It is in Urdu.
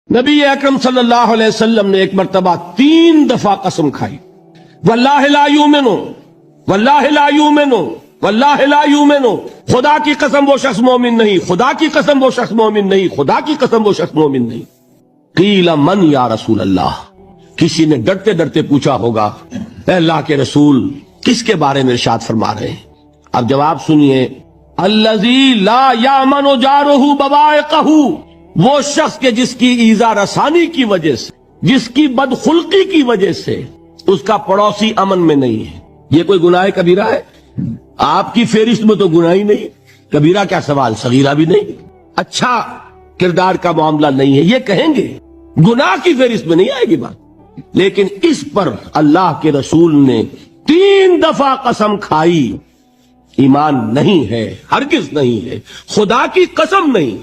نبی اکرم صلی اللہ علیہ وسلم نے ایک مرتبہ 3 دفعہ قسم کھائی، واللہ لا یؤمنو، واللہ لا یؤمنو، واللہ لا یؤمنو، خدا کی قسم وہ شخص مومن نہیں، خدا کی قسم وہ شخص مومن نہیں، خدا کی قسم وہ شخص مومن نہیں۔ قیل من یا رسول اللہ، کسی نے ڈرتے ڈرتے پوچھا ہوگا اے اللہ کے رسول کس کے بارے میں ارشاد فرما رہے ہیں؟ اب جواب سنیے، الذی لا یامن جارہ بوائقہ، وہ شخص کے جس کی ایذا رسانی کی وجہ سے، جس کی بدخلقی کی وجہ سے اس کا پڑوسی امن میں نہیں ہے۔ یہ کوئی گناہ کبیرہ ہے؟ آپ کی فہرست میں تو گناہ ہی نہیں، کبیرہ کیا سوال، صغیرہ بھی نہیں، اچھا کردار کا معاملہ نہیں ہے، یہ کہیں گے گناہ کی فہرست میں نہیں آئے گی بات۔ لیکن اس پر اللہ کے رسول نے 3 دفعہ قسم کھائی، ایمان نہیں ہے، ہرگز نہیں ہے، خدا کی قسم نہیں۔